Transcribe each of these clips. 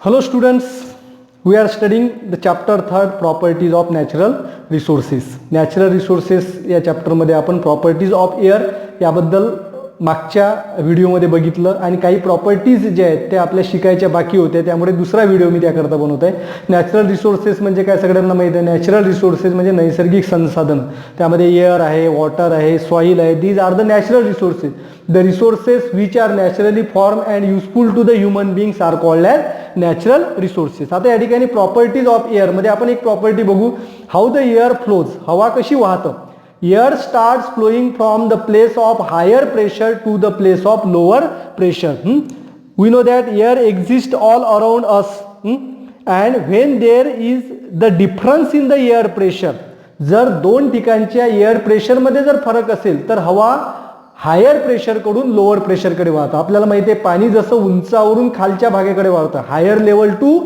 Hello students, we are studying the chapter 3rd properties of natural resources. Natural resources या चॅप्टरमध्ये आपण properties of air याबद्दल मागच्या व्हिडिओमध्ये बघितलं आणि काही प्रॉपर्टीज जे आहेत ते आपल्या शिकायच्या बाकी होत्या, त्यामुळे दुसरा व्हिडिओ मी त्याकरता बनवत आहे. नॅचरल रिसोर्सेस म्हणजे काय सगळ्यांना माहिती आहे. नॅचरल रिसोर्सेस म्हणजे नैसर्गिक संसाधन, त्यामध्ये एअर आहे, वॉटर आहे, सॉईल आहे. These are the natural resources. The resources which are naturally form and useful to the human beings are called as natural resources. आता या ठिकाणी प्रॉपर्टीज ऑफ एअरमध्ये आपण एक प्रॉपर्टी बघू, हाऊ द एअर फ्लोज. हवा कशी वाहतं. Air starts flowing from the place of higher pressure to the place of lower pressure. We know that air exists all around us. And when there is the difference in the air pressure, जर दोन ठिकाणच्या air प्रेशरमध्ये जर फरक असेल तर हवा higher प्रेशरकडून lower प्रेशरकडे वाहतं. आपल्याला माहिती आहे पाणी जसं उंचावरून खालच्या भागाकडे वाहतं, higher level to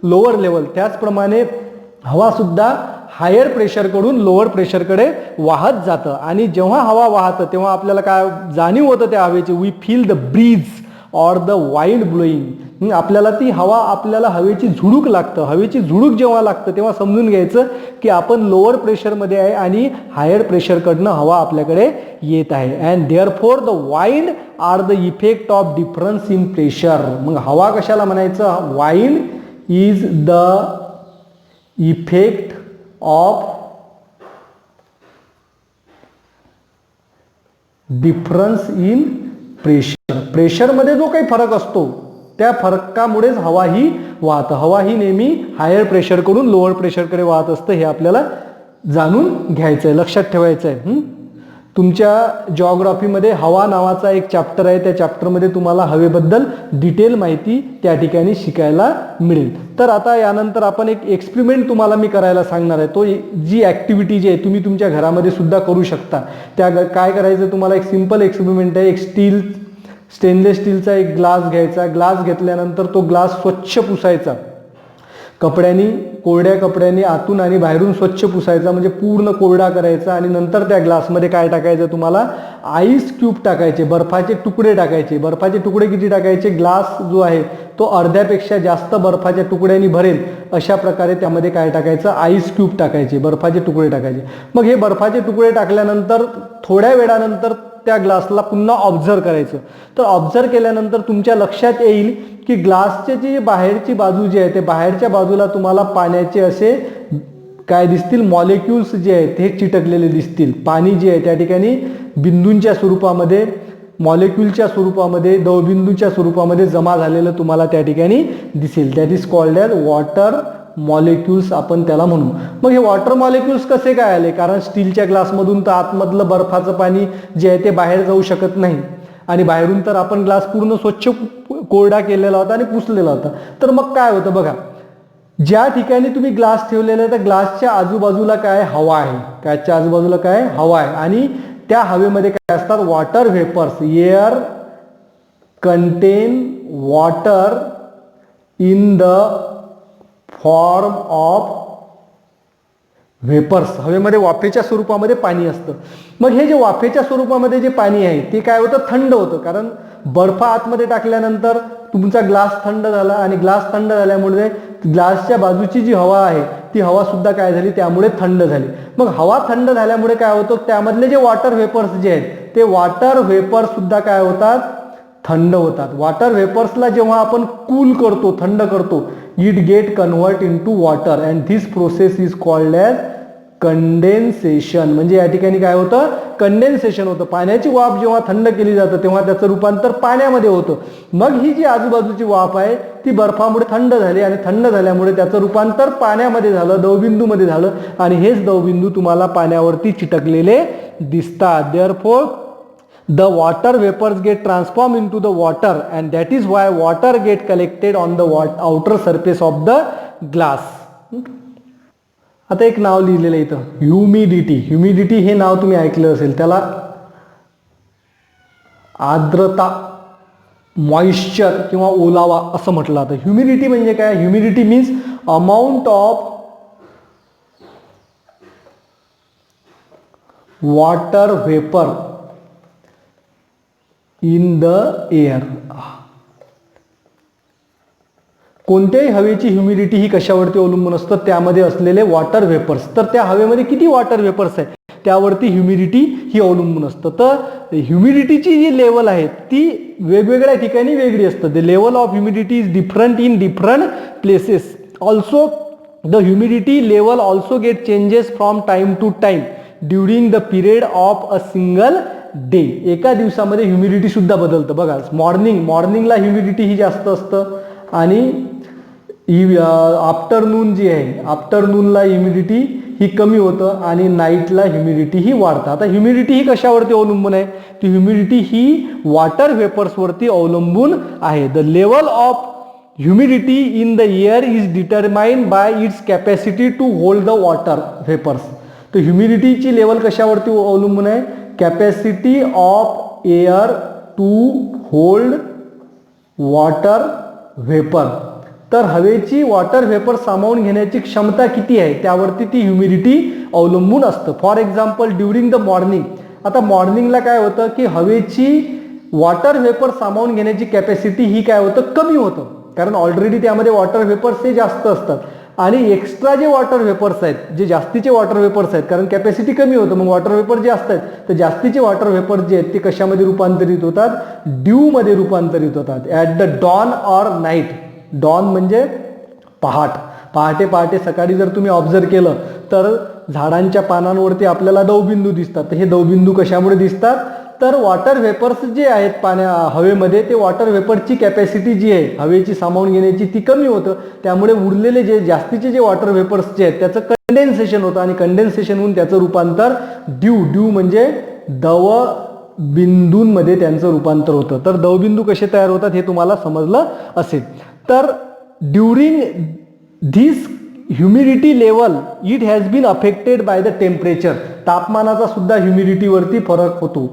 lower level, त्याचप्रमाणे हवा सुद्धा हायर प्रेशरकडून लोअर प्रेशरकडे वाहत जातं. आणि जेव्हा हवा वाहतं तेव्हा आपल्याला काय जाणीव होतं त्या हवेची. We feel the breeze or the wind blowing. आपल्याला ती हवा, आपल्याला हवेची झुळूक लागतं. हवेची झुळूक जेव्हा लागतं तेव्हा समजून घ्यायचं की आपण लोअर प्रेशरमध्ये आहे आणि हायर प्रेशरकडनं हवा आपल्याकडे येत आहे. And therefore the wind are the effect of difference in pressure. मग हवा कशाला म्हणायचं. Wind is the effect of difference in pressure. प्रेशरमध्ये जो काही फरक असतो त्या फरकामुळेच हवा ही वाहतं. हवा ही नेहमी हायर प्रेशरकडून लोअर प्रेशरकडे वाहत असतं, हे आपल्याला जाणून घ्यायचं आहे, लक्षात ठेवायचं आहे. तुमच्या जिओग्राफीमध्ये हवा नावाचा एक चॅप्टर आहे, त्या चॅप्टरमध्ये तुम्हाला हवेबद्दल डिटेल माहिती त्या ठिकाणी शिकायला मिळेल. तर आता यानंतर आपण एक एक्सपेरिमेंट तुम्हाला मी करायला सांगणार आहे. तो जी ॲक्टिव्हिटी जी आहे तुम्ही तुमच्या घरामध्ये सुद्धा करू शकता. त्या काय करायचं, तुम्हाला एक सिंपल एक्सपेरिमेंट आहे. एक स्टेनलेस स्टीलचा एक ग्लास घ्यायचा. ग्लास घेतल्यानंतर तो ग्लास स्वच्छ पुसायचा कपड्यानी, कोरड्या कपड्यानी आतून आणि बाहेरून स्वच्छ पुसायचा, म्हणजे पूर्ण कोरडा करायचा. आणि नंतर त्या ग्लासमध्ये काय टाकायचं, तुम्हाला आईस क्यूब टाकायचे, बर्फाचे तुकडे टाकायचे. बर्फाचे तुकडे किती टाकायचे, ग्लास जो आहे तो अर्ध्यापेक्षा जास्त बर्फाच्या तुकड्यांनी भरेल अशा प्रकारे त्यामध्ये काय टाकायचं, आईस क्यूब टाकायचे, बर्फाचे तुकडे टाकायचे. मग हे बर्फाचे तुकडे टाकल्यानंतर थोड्या वेळानंतर त्या ग्लासला पुन्हा ऑब्झर्व करायचं. तर ऑब्झर्व केल्यानंतर तुमच्या लक्षात येईल की ग्लासची जी बाहेरची बाजू जी आहे ते बाहेरच्या बाजूला तुम्हाला पाण्याचे असे काय दिसतील, मॉलिक्युल्स जे आहेत ते चिटकलेले दिसतील. पाणी जे आहे त्या ठिकाणी बिंदूंच्या स्वरूपामध्ये, मॉलिक्युलच्या स्वरूपामध्ये, दवबिंदूच्या स्वरूपामध्ये जमा झालेलं तुम्हाला त्या ठिकाणी दिसेल. That is called as water molecules आपण त्याला म्हणू. मग हे वॉटर मॉलिक्युल्स कसे काय आले, कारण स्टीलच्या ग्लासमधून तर आतमधलं बर्फाचं पाणी जे आहे ते बाहेर जाऊ शकत नाही आणि बाहेरून तर आपण ग्लास पूर्ण स्वच्छ कोरडा केलेला होता आणि पुसलेला होता. तर मग काय होतं बघा, ज्या ठिकाणी तुम्ही ग्लास ठेवलेला आहे त्या ग्लासच्या आजूबाजूला काय हवा आहे, त्याच्या आजूबाजूला काय हवा आहे आणि त्या हवेमध्ये काय असतात, water vapours. Air content water in the form of vapours. हवेमध्ये वाफेच्या स्वरूपामध्ये पाणी असतं. मग हे जे वाफेच्या स्वरूपामध्ये जे पाणी आहे ते काय होतं, थंड होतं. कारण बर्फ आतमध्ये टाकल्यानंतर तुमचा ग्लास थंड झाला आणि ग्लास थंड झाल्यामुळे ग्लासच्या बाजूची जी हवा आहे ती हवा सुद्धा काय झाली, त्यामुळे थंड झाली. मग हवा थंड झाल्यामुळे काय होतं, त्यामधले जे वॉटर व्हेपर्स जे आहेत ते वॉटर व्हेपर्स सुद्धा काय होतात, थंड होतात. वॉटर व्हेपर्सला जेव्हा आपण कूल करतो, थंड करतो, it get convert into water and this process is called as condensation. म्हणजे या ठिकाणी काय होतं, कंडेन्सेशन होतं. पाण्याची वाफ जेव्हा थंड केली जातं तेव्हा त्याचं रूपांतर पाण्यामध्ये होतं. मग ही जी आजूबाजूची वाफ आहे ती बर्फामुळे थंड झाली आणि थंड झाल्यामुळे त्याचं रूपांतर पाण्यामध्ये झालं, दवबिंदूमध्ये झालं आणि हेच दवबिंदू तुम्हाला पाण्यावरती चिटकलेले दिसतात. Therefore the water vapors get transformed into the water and that is why water get collected on the outer surface of the glass. आता एक नाव लिहिलेलं आहे इथं, ह्युमिडिटी. ह्युमिडिटी हे नाव तुम्ही ऐकलं असेल. त्याला आर्द्रता, मॉइश्चर किंवा ओलावा असं म्हटलं जातं. ह्युमिडिटी म्हणजे काय, humidity means amount of water vapour in the air. कोणत्याही हवेची ह्युमिडिटी ही कशावरती अवलंबून असतं, त्यामध्ये असलेले वॉटर व्हेपर्स. तर त्या हवेमध्ये किती वॉटर व्हेपर्स आहे त्यावरती ह्युमिडिटी ही अवलंबून असतं. तर ह्युमिडिटीची जी लेवल आहे ती वेगवेगळ्या ठिकाणी वेगळी असतं. The level of humidity is different in different places. Also the humidity level also get changes from time to time during the period of a single day. एका दिवसामध्ये ह्युमिडिटी सुद्धा बदलतं. बघा, मॉर्निंगला ह्युमिडिटी ही जास्त असतं आणि आफ्टरनून जी आहे, आफ्टरनूनला ह्युमिडिटी ही कमी होतं आणि नाईटला ह्युमिडिटी ही वाढतं. आता ह्युमिडिटी ही कशावरती अवलंबून आहे, ती ह्युमिडिटी ही वॉटर व्हेपर्सवरती अवलंबून आहे. The level of humidity in the air is determined by its capacity to hold the water vapours. तर ह्युमिडिटीची लेवल कशावरती अवलंबून आहे, capacity of air to hold water vapour. तर हवेची वॉटर व्हेपर सामावून घेण्याची क्षमता किती आहे त्यावरती ती ह्युमिडिटी अवलंबून असतं. For example during the morning. आता मॉर्निंगला काय होतं की हवेची वॉटर व्हेपर सामावून घेण्याची कॅपॅसिटी ही काय होतं, कमी होतं, कारण ऑलरेडी त्यामध्ये वॉटर व्हेपर्स हे जास्त असतात आणि एक्स्ट्रा जे वॉटर व्हेपर्स आहेत, जे जास्तीचे वॉटर व्हेपर्स आहेत, कारण कॅपॅसिटी कमी होतं, मग वॉटर व्हेपर जे असतात तर जास्तीचे वॉटर व्हेपर्स जे आहेत ते कशामध्ये रूपांतरित होतात, ड्यूमध्ये रूपांतरित होतात. At the dawn or night. Dawn म्हणजे पहाटे सकाळी जर तुम्ही ऑब्झर्व केलं तर झाडांच्या पानांवरती आपल्याला दवबिंदू दिसतात. तर हे दवबिंदू कशामुळे दिसतात, तर वॉटर व्हेपर्स जे आहेत हवेमध्ये, ते वॉटर व्हेपरची कॅपॅसिटी जी आहे हवेची सामावून घेण्याची ती कमी होतं. त्यामुळे उरलेले जे जास्तीचे जे वॉटर व्हेपर्स जे आहेत त्याचं कंडेन्सेशन होतं आणि कंडेन्सेशन होऊन त्याचं रूपांतर ड्यू म्हणजे दवबिंदूंमध्ये त्यांचं रूपांतर होतं. तर दवबिंदू कसे तयार होतात हे तुम्हाला समजलं असेल. तर during this humidity level it has been affected by the temperature. तापमानाचा सुद्धा ह्युमिडिटीवरती फरक होतो.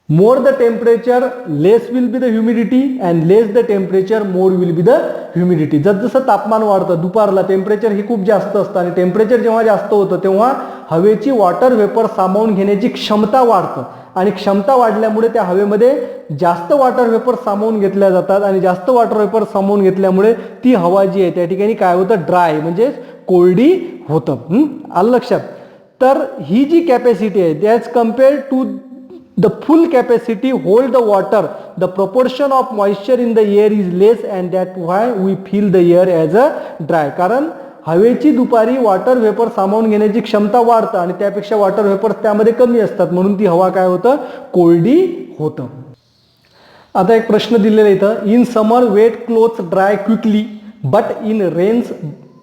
More the temperature less will be the humidity and less the temperature more will be the humidity. जसं तापमान वाढतं, दुपारला टेम्परेचर हे खूप जास्त असतं आणि टेम्परेचर जेव्हा जास्त होतं तेव्हा हवेची वॉटर व्हेपर सामावून घेण्याची क्षमता वाढतं आणि क्षमता वाढल्यामुळे त्या हवेमध्ये जास्त वॉटर व्हेपर सामावून घेतल्या जातात आणि जास्त वॉटर व्हेपर सामावून घेतल्यामुळे ती हवा जी आहे त्या ठिकाणी काय होतं, ड्राय म्हणजे कोरडी होतं. आलं लक्षात. तर ही जी कॅपॅसिटी आहे that's compared to the full capacity hold the water, the proportion of moisture in the air is less and that why we feel the air as a dry. कारण हवेची दुपारी वॉटर व्हेपर सामावून घेण्याची क्षमता वाढतं आणि त्यापेक्षा वॉटर व्हेपर्स त्यामध्ये कमी असतात म्हणून ती हवा काय होतं, कोरडी होतं. आता एक प्रश्न दिलेला इथं, in summer wet clothes dry quickly but in rains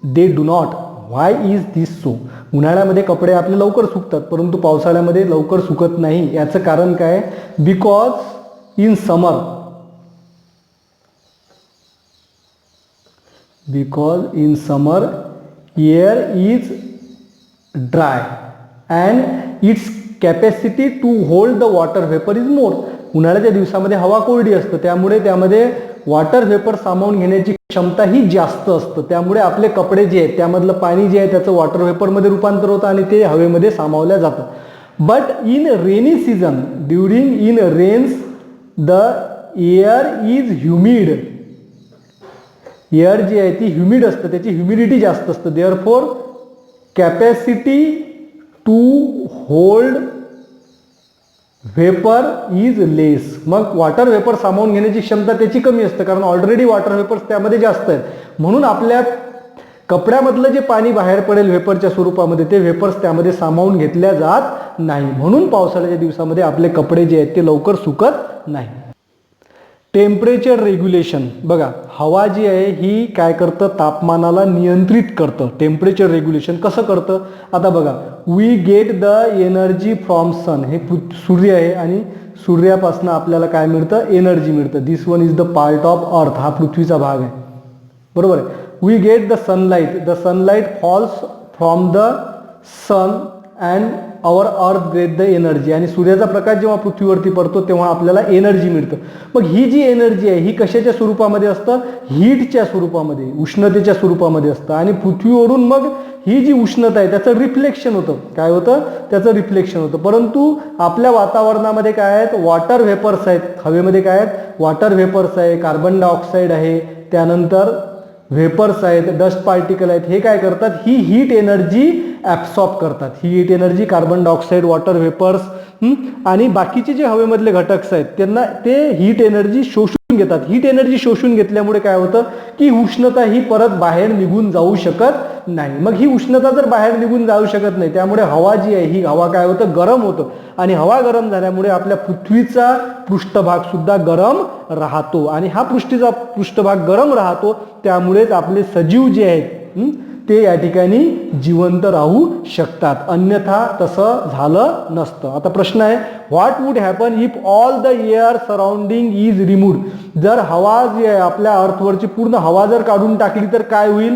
they do not, why is this so. उन्हाळ्यामध्ये कपडे आपले लवकर सुकतात परंतु पावसाळ्यामध्ये लवकर सुकत नाही. याचं कारण काय, because in summer air is dry and its capacity to hold the water vapour is more. उन्हाळ्याच्या दिवसामध्ये हवा कोरडी असतं त्यामुळे त्यामध्ये वॉटर व्हेपर सामावून घेण्याची क्षमता ही जास्त असतं. त्यामुळे आपले कपडे जे आहेत त्यामधलं पाणी जे आहे त्याचं वॉटर व्हेपरमध्ये रूपांतर होतं आणि ते हवेमध्ये सामावल्या जातं. But in rainy season during in rains the air is humid. Air जी आहे ती ह्युमिड असतं, त्याची ह्युमिडिटी जास्त असतं. Therefore capacity to hold vapour is less. मग वॉटर व्हेपर सामावून घेण्याची क्षमता त्याची कमी असते कारण ऑलरेडी वॉटर व्हेपर्स त्यामध्ये जास्त आहेत. म्हणून आपल्या कपड्यामधलं जे पाणी बाहेर पडेल व्हेपरच्या स्वरूपामध्ये ते व्हेपर्स त्यामध्ये सामावून घेतल्या जात नाही. म्हणून पावसाळ्याच्या दिवसामध्ये आपले कपडे जे आहेत ते लवकर सुकत नाही. Temperature regulation. बघा, हवा जी आहे ही काय करतं, तापमानाला नियंत्रित करतं. टेम्परेचर रेग्युलेशन कसं करतं, आता बघा, we get the energy from sun. हे सूर्य आहे आणि सूर्यापासून आपल्याला काय मिळतं, एनर्जी मिळतं. This one is the part of earth. हा पृथ्वीचा भाग आहे, बरोबर आहे. We get the sunlight. The sunlight falls from the sun and our earth get the energy, आणि सूर्याचा प्रकाश जेव्हा पृथ्वीवरती पडतो तेव्हा आपल्याला एनर्जी मिळतं. मग ही जी एनर्जी आहे ही कशाच्या स्वरूपामध्ये असतं, हीटच्या स्वरूपामध्ये, उष्णतेच्या स्वरूपामध्ये असतं. आणि पृथ्वीवरून मग ही जी उष्णता आहे त्याचं रिफ्लेक्शन होतं. काय होतं, त्याचं रिफ्लेक्शन होतं. परंतु आपल्या वातावरणामध्ये काय आहेत, वॉटर व्हेपर्स आहेत. हवेमध्ये काय आहेत, वॉटर व्हेपर्स आहे, कार्बन डायऑक्साईड आहे, त्यानंतर व्हेपर्स आहेत, डस्ट पार्टिकल आहेत. हे काय करतात, ही हीट एनर्जी ॲब्सॉर्ब करतात. ही heat energy carbon dioxide, water vapours आणि बाकीचे जे हवेमधले घटक आहेत त्यांना ते हीट एनर्जी शोषून घेतात. हीट एनर्जी शोषून घेतल्यामुळे काय होतं की उष्णता ही परत बाहेर निघून जाऊ शकत नाही. मग ही उष्णता जर बाहेर निघून जाऊ शकत नाही त्यामुळे हवा जी आहे ही हवा काय होतं, गरम होतं. आणि हवा गरम झाल्यामुळे आपल्या पृथ्वीचा पृष्ठभाग सुद्धा गरम राहतो. आणि हा पृष्ठभाग गरम राहतो त्यामुळेच आपले सजीव जे आहेत ते या ठिकाणी जिवंत राहू शकतात. अन्यथा तसं झालं नसतं. आता प्रश्न आहे, what would happen if all the air surrounding is removed. जर हवा जी आहे आपल्या अर्थवरची पूर्ण हवा जर काढून टाकली तर काय होईल.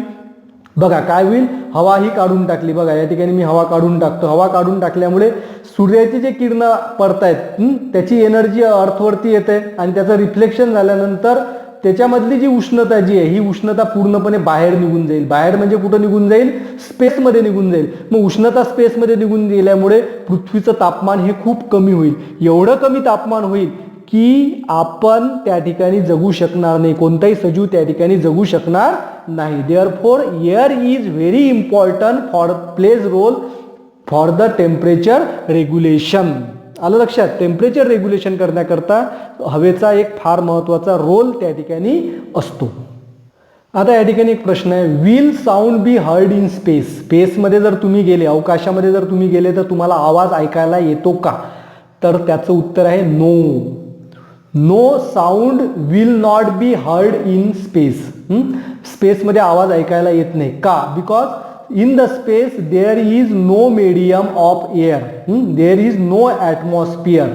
बघा काय होईल, हवा ही काढून टाकली. बघा या ठिकाणी मी हवा काढून टाकतो. हवा काढून टाकल्यामुळे सूर्याची जे किरणं पडतायत त्याची एनर्जी अर्थवरती येते आणि त्याचं रिफ्लेक्शन झाल्यानंतर त्याच्यामधली जी उष्णता जी आहे ही उष्णता पूर्णपणे बाहेर निघून जाईल. बाहेर म्हणजे कुठं निघून जाईल, स्पेसमध्ये निघून जाईल. मग उष्णता स्पेसमध्ये निघून गेल्यामुळे पृथ्वीचं तापमान हे खूप कमी होईल. एवढं कमी तापमान होईल की आपण त्या ठिकाणी जगू शकणार नाही, कोणताही सजीव त्या ठिकाणी जगू शकणार नाही. Therefore air is very important for plays role for the temperature regulation. आलं लक्षात, टेम्परेचर रेग्युलेशन करण्याकरता हवेचा एक फार महत्त्वाचा रोल त्या ठिकाणी असतो. आता या ठिकाणी एक प्रश्न आहे, will sound B heard in space. स्पेसमध्ये जर तुम्ही गेले, अवकाशामध्ये जर तुम्ही गेले तर तुम्हाला आवाज ऐकायला येतो का. तर त्याचं उत्तर आहे no. No sound will not be heard in space. स्पेसमध्ये आवाज ऐकायला येत नाही का, because in the space there is no medium of air, there is no atmosphere.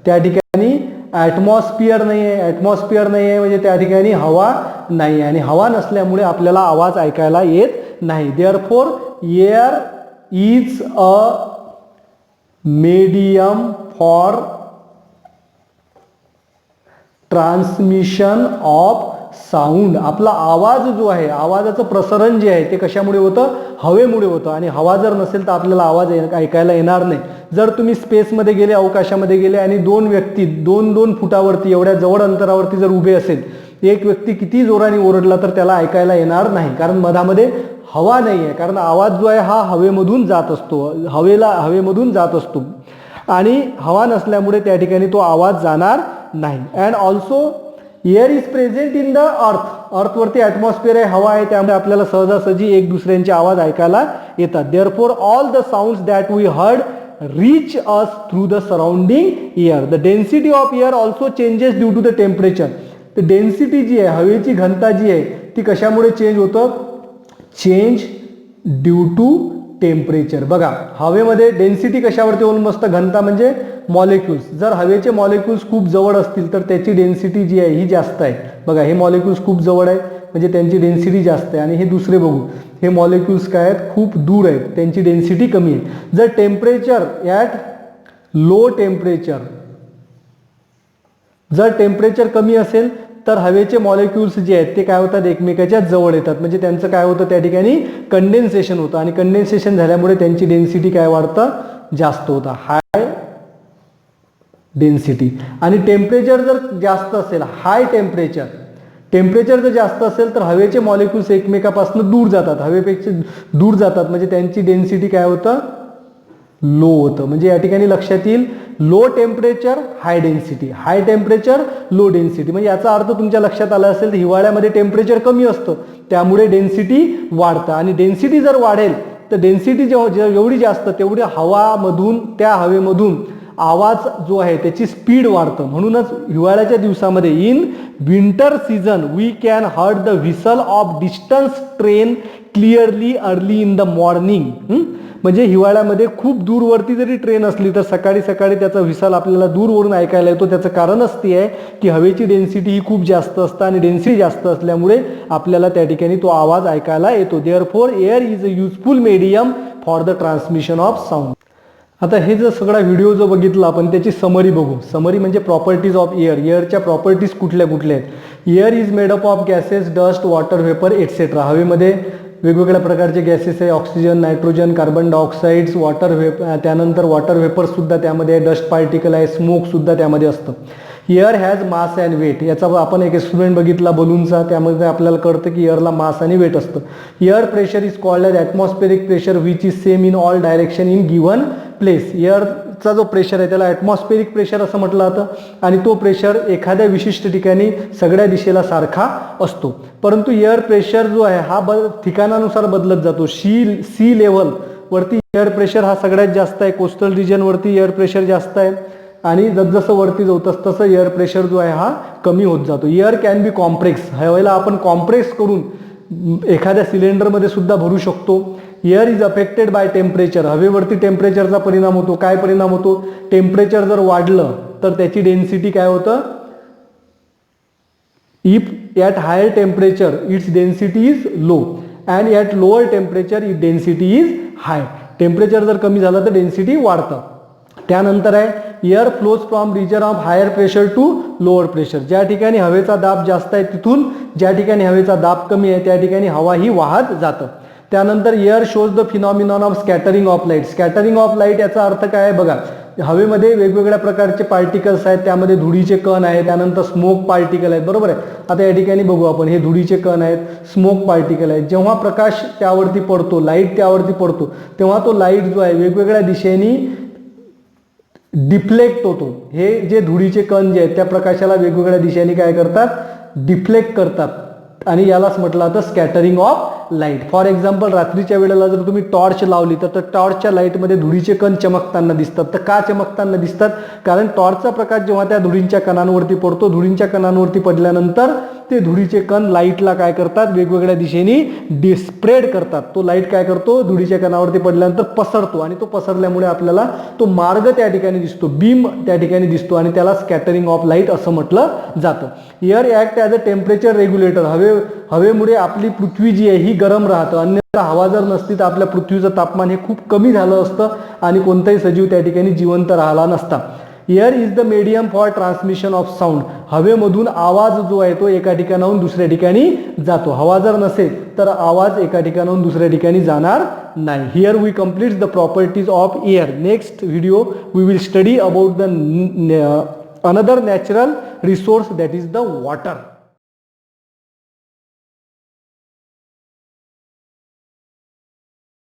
त्या ठिकाणी ॲटमॉस्फिअर नाही आहे. ॲटमॉस्फिअर नाही आहे म्हणजे त्या ठिकाणी हवा नाही आहे आणि हवा नसल्यामुळे आपल्याला आवाज ऐकायला येत नाही. Therefore air is a medium for transmission of sound. आपला आवाज जो आहे, आवाजाचं प्रसारण जे आहे ते कशामुळे होतं, हवेमुळे होतं. आणि हवा जर नसेल तर आपल्याला आवाज ऐकायला येणार नाही. जर तुम्ही स्पेसमध्ये गेले, अवकाशामध्ये गेले आणि दोन व्यक्ती 2-2 फुटावरती एवढ्या जवळ अंतरावरती जर उभे असेल, एक व्यक्ती किती जोराने ओरडला तर त्याला ऐकायला येणार नाही, कारण मधामध्ये हवा नाही आहे. कारण आवाज जो आहे हा हवेमधून जात असतो, हवेमधून जात असतो आणि हवा नसल्यामुळे त्या ठिकाणी तो आवाज जाणार नाही. And also air is present in the earth. अर्थवरती ॲटमॉस्फिअर आहे, हवा आहे, त्यामुळे आपल्याला सहजासहजी एक दुसऱ्यांचे आवाज ऐकायला येतात. Therefore all the sounds that we heard reach us through the surrounding air. The density of air also changes due to the temperature. तर डेन्सिटी जी आहे, हवेची घनता जी आहे ती कशामुळे चेंज होतं, चेंज ड्यू टू टेम्परेचर. बघा हवेमध्ये डेन्सिटी कशावरती अवलंबून असतं, घनता म्हणजे मॉलिक्युल्स. जर हवेचे मॉलिक्युल्स खूप जवळ असतील तर त्याची डेन्सिटी जी आहे ही जास्त आहे. बघा हे मॉलिक्युल्स खूप जवळ आहे म्हणजे त्यांची डेन्सिटी जास्त आहे. आणि हे दुसरे बघू, हे मॉलिक्युल्स काय आहेत, खूप दूर आहेत, त्यांची डेन्सिटी कमी आहे. जर टेम्परेचर ॲट लो टेम्परेचर, जर टेम्परेचर कमी असेल तर हवेचे मॉलिक्युल्स जे आहेत ते काय होतात, एकमेकाच्या जवळ येतात. म्हणजे त्यांचं काय होतं, त्या ठिकाणी कंडेन्सेशन होतं आणि कंडेन्सेशन झाल्यामुळे त्यांची डेन्सिटी काय वाढतं, जास्त होतं, हाय डेन्सिटी. आणि टेम्परेचर जर जास्त असेल, हाय टेम्परेचर जर जास्त असेल तर हवेचे मॉलिक्युल्स एकमेकापासून दूर जातात, हवेपेक्षा दूर जातात, म्हणजे त्यांची डेन्सिटी काय होतं, लो होतं. म्हणजे या ठिकाणी लक्षात येईल, low temperature high density, high temperature low density. म्हणजे याचा अर्थ तुमच्या लक्षात आला असेल, तर हिवाळ्यामध्ये टेम्परेचर कमी असतं त्यामुळे डेन्सिटी वाढतं. आणि डेन्सिटी जर वाढेल तर डेन्सिटी जेवढी जास्त तेवढी हवामधून, त्या हवेमधून आवाज जो आहे त्याची स्पीड वाढतं. म्हणूनच हिवाळ्याच्या दिवसामध्ये in winter season we can heard the whistle of distance train clearly early in the morning. म्हणजे हिवाळ्यामध्ये खूप दूरवरती जरी ट्रेन असली तर सकाळी सकाळी त्याचा व्हिसल आपल्याला दूरवरून ऐकायला येतो. त्याचं कारणच ते आहे की हवेची डेन्सिटी ही खूप जास्त असतं आणि डेन्सिटी जास्त असल्यामुळे आपल्याला त्या ठिकाणी तो आवाज ऐकायला येतो. Therefore air is a useful medium for the transmission of sound. आता हे जर सगळा व्हिडिओ जो बघितला आपण त्याची समरी बघू. समरी म्हणजे प्रॉपर्टीज ऑफ एअर. एअरच्या प्रॉपर्टीज कुठल्या कुठल्या आहेत. Air is made up of gases, dust, water vapour etcetera. हवेमध्ये वेगवेगळ्या प्रकारचे गॅसेस आहे. Oxygen, nitrogen, carbon dioxides, water vapour, त्यानंतर वॉटर व्हेपरसुद्धा त्यामध्ये आहे, डस्ट पार्टिकल आहे, स्मोकसुद्धा त्यामध्ये असतं. Air has mass and weight. याचा आपण एक एक्सपेरिमेंट बघितला बलूनचा, त्यामध्ये आपल्याला कळतं की एअरला मास आणि वेट असतं. Air pressure is called as atmospheric pressure which is same in all direction in given place. एअरचा जो प्रेशर आहे त्याला ॲटमॉस्फेरिक प्रेशर असं म्हटलं जातं आणि तो प्रेशर एखाद्या विशिष्ट ठिकाणी सगळ्या दिशेला सारखा असतो. परंतु एअर प्रेशर जो आहे हा ठिकाणानुसार बदलत जातो. सी लेवल वरती एअर प्रेशर हा सगळ्यात जास्त आहे. कोस्टल रिजनवरती एअर प्रेशर जास्त आहे आणि जसं वरती जाऊ तसं एअर प्रेशर जो आहे हा कमी होत जातो. Air can be compressed. हवेला आपण कॉम्प्रेस करून एखाद्या सिलेंडरमध्ये सुद्धा भरू शकतो. Air is affected by temperature. हवेवरती टेम्परेचरचा परिणाम होतो. काय परिणाम होतो. टेम्परेचर जर वाढलं तर त्याची डेन्सिटी काय होतं. If at higher temperature its density is low and at lower temperature it density is high. Temperature जर कमी झालं तर डेन्सिटी वाढतं. त्यानंतर आहे air flows from region of higher pressure to lower pressure. ज्या ठिकाणी हवेचा दाब जास्त आहे तिथून ज्या ठिकाणी हवेचा दाब कमी आहे त्या ठिकाणी हवा ही वाहत जातं. त्यानंतर air shows the phenomenon of scattering of light. Scattering of light याचा अर्थ काय आहे बघा. हवेमध्ये वेगवेगळ्या प्रकारचे पार्टिकल्स आहेत. त्यामध्ये धुळीचे कण आहे, त्यानंतर स्मोक पार्टिकल आहेत. बरोबर आहे. आता या ठिकाणी बघू आपण हे धुळीचे कण आहेत, स्मोक पार्टिकल आहेत. जेव्हा प्रकाश त्यावरती पडतो, लाईट त्यावरती पडतो, तेव्हा तो लाईट जो आहे वेगवेगळ्या दिशेने डिफ्लेक्ट होतो. हे जे धुळीचे कण जे आहेत त्या प्रकाशाला वेगवेगळ्या दिशेने काय करतात, डिफ्लेक्ट करतात आणि यालाच म्हटलं जातं scattering of light. For example रात्रीच्या वेळेला जर तुम्ही टॉर्च लावली तर टॉर्चच्या लाईटमध्ये धुळीचे कण चमकताना दिसतात. तर का चमकताना दिसतात. कारण टॉर्चचा प्रकाश जेव्हा त्या धुळींच्या कणांवरती पडतो, धुळींच्या कणांवरती पडल्यानंतर ते धुळीचे कण लाईटला काय करतात, वेगवेगळ्या दिशेने स्प्रेड करतात. तो लाईट काय करतो, धुळीच्या कणावरती पडल्यानंतर पसरतो आणि तो पसरल्यामुळे आपल्याला तो मार्ग त्या ठिकाणी दिसतो, बीम त्या ठिकाणी दिसतो आणि त्याला स्कॅटरिंग ऑफ लाईट असं म्हटलं जातं. Air act as a temperature regulator. हवेमुळे आपली पृथ्वी जी आहे ही गरम राहतं. अन्यथा हवा जर नसती तर आपल्या पृथ्वीचं तापमान हे खूप कमी झालं असतं आणि कोणताही सजीव त्या ठिकाणी जिवंत राहिला नसता. Air is the medium for transmission of sound. हवेमधून आवाज जो आहे तो एका ठिकाणाहून दुसऱ्या ठिकाणी जातो. हवा जर नसेल तर आवाज एका ठिकाणाहून दुसऱ्या ठिकाणी जाणार नाही. Here we complete the properties of air. Next video we will study about the another natural resource that is the water.